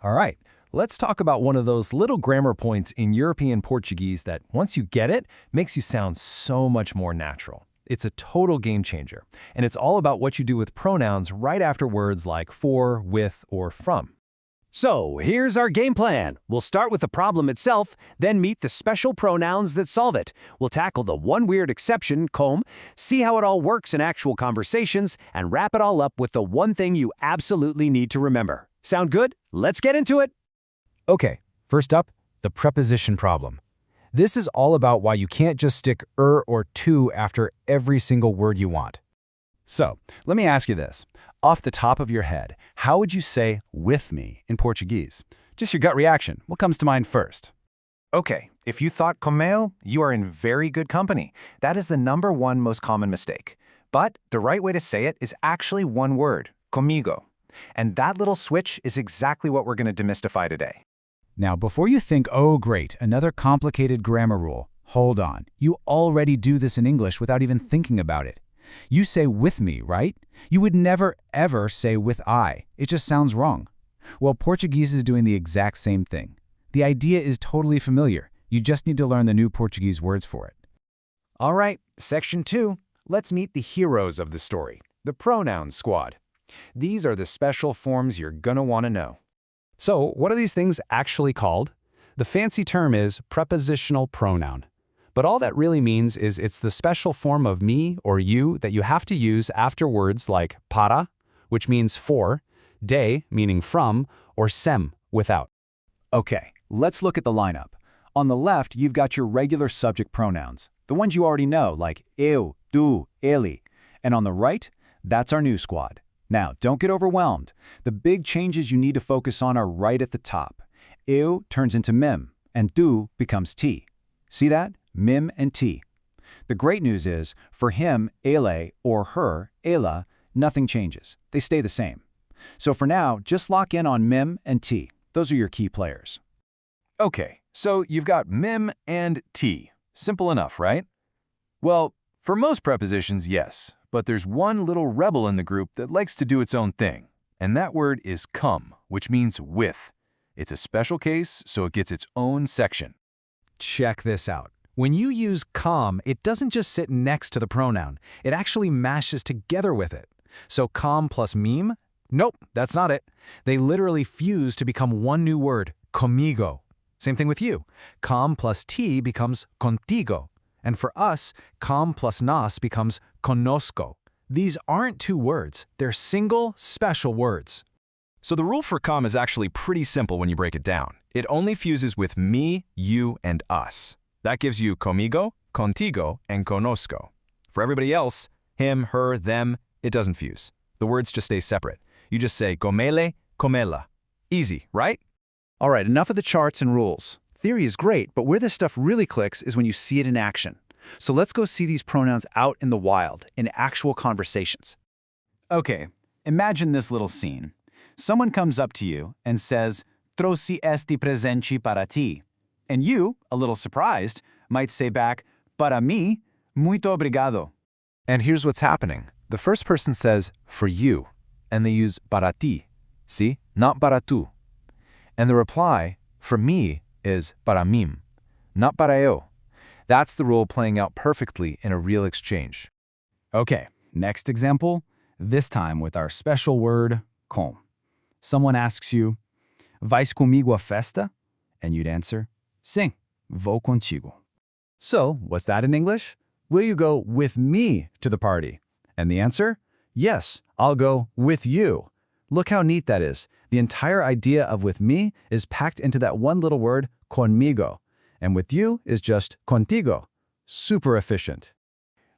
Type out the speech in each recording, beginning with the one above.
All right, let's talk about one of those little grammar points in European Portuguese that, once you get it, makes you sound so much more natural. It's a total game changer, and it's all about what you do with pronouns right after words like for, with, or from. So, here's our game plan. We'll start with the problem itself, then meet the special pronouns that solve it. We'll tackle the one weird exception, como, see how it all works in actual conversations, and wrap it all up with the one thing you absolutely need to remember. Sound good? Let's get into it. Okay, first up, the preposition problem. This is all about why you can't just stick or to after every single word you want. So, let me ask you this. Off the top of your head, how would you say with me in Portuguese? Just your gut reaction. What comes to mind first? Okay, if you thought comigo, you are in very good company. That is the #1 most common mistake. But the right way to say it is actually one word, comigo. And that little switch is exactly what we're going to demystify today. Now, before you think, oh great, another complicated grammar rule, hold on. You already do this in English without even thinking about it. You say with me, right? You would never, ever say with I. It just sounds wrong. Well, Portuguese is doing the exact same thing. The idea is totally familiar. You just need to learn the new Portuguese words for it. All right, section 2. Let's meet the heroes of the story, the pronoun squad. These are the special forms you're gonna want to know. So, what are these things actually called? The fancy term is prepositional pronoun. But all that really means is it's the special form of me or you that you have to use after words like para, which means for, de, meaning from, or sem, without. Okay, let's look at the lineup. On the left, you've got your regular subject pronouns, the ones you already know, like eu, tu, ele. And on the right, that's our new squad. Now, don't get overwhelmed. The big changes you need to focus on are right at the top. Eu turns into mim, and tu becomes ti. See that? Mim and ti. The great news is, for him, ele, or her, ela, nothing changes. They stay the same. So for now, just lock in on mim and ti. Those are your key players. Okay, so you've got mim and ti. Simple enough, right? Well, for most prepositions, yes, but there's one little rebel in the group that likes to do its own thing, and that word is come, which means with. It's a special case, so it gets its own section. Check this out. When you use com, it doesn't just sit next to the pronoun. It actually mashes together with it. So com plus mim? Nope, that's not it. They literally fuse to become one new word, comigo. Same thing with you. Com plus ti becomes contigo. And for us, com plus nos becomes conozco. These aren't two words. They're single, special words. So the rule for com is actually pretty simple when you break it down. It only fuses with me, you, and us. That gives you comigo, contigo, and conozco. For everybody else, him, her, them, it doesn't fuse. The words just stay separate. You just say comele, comela. Easy, right? All right, enough of the charts and rules. Theory is great, but where this stuff really clicks is when you see it in action. So let's go see these pronouns out in the wild, in actual conversations. Okay, imagine this little scene. Someone comes up to you and says, "Trouxe este presente para ti." And you, a little surprised, might say back, "Para mí, muito obrigado." And here's what's happening. The first person says, for you, and they use para ti. See? Not para tu. And the reply, for me, is para mim, not para eu. That's the rule playing out perfectly in a real exchange. Okay, next example, this time with our special word, com. Someone asks you, "Vais comigo à festa?" And you'd answer, "Sim, vou contigo." So, what's that in English? Will you go with me to the party? And the answer? Yes, I'll go with you. Look how neat that is. The entire idea of with me is packed into that one little word, conmigo. And with you is just contigo. Super efficient.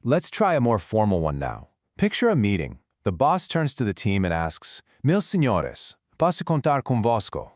Let's try a more formal one now. Picture a meeting. The boss turns to the team and asks, "Meus senhores, posso contar convosco?"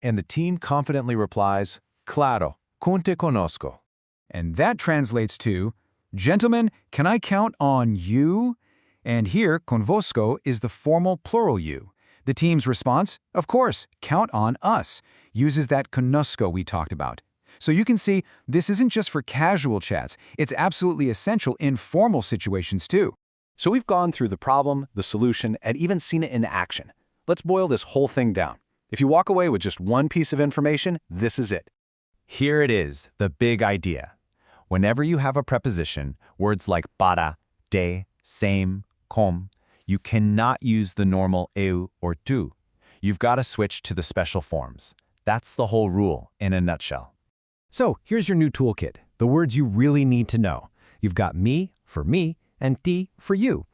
And the team confidently replies, "Claro, conte conosco." And that translates to, "Gentlemen, can I count on you?" And here, convosco is the formal plural you. The team's response, of course, count on us, uses that conosco we talked about. So you can see, this isn't just for casual chats, it's absolutely essential in formal situations too. So we've gone through the problem, the solution, and even seen it in action. Let's boil this whole thing down. If you walk away with just one piece of information, this is it. Here it is, the big idea. Whenever you have a preposition, words like para, de, same, com, you cannot use the normal eu or tu. You've got to switch to the special forms. That's the whole rule in a nutshell. So here's your new toolkit, the words you really need to know. You've got me for me and ti for you.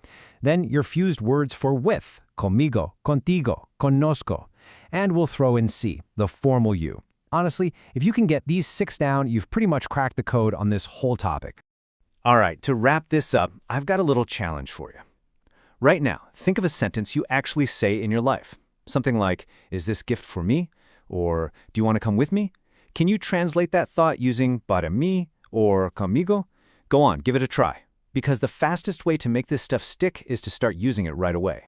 Then your fused words for with, conmigo, contigo, conozco. And we'll throw in si, the formal you. Honestly, if you can get these 6 down, you've pretty much cracked the code on this whole topic. All right, to wrap this up, I've got a little challenge for you. Right now, think of a sentence you actually say in your life. Something like, is this gift for me? Or, do you want to come with me? Can you translate that thought using para mí or conmigo? Go on, give it a try. Because the fastest way to make this stuff stick is to start using it right away.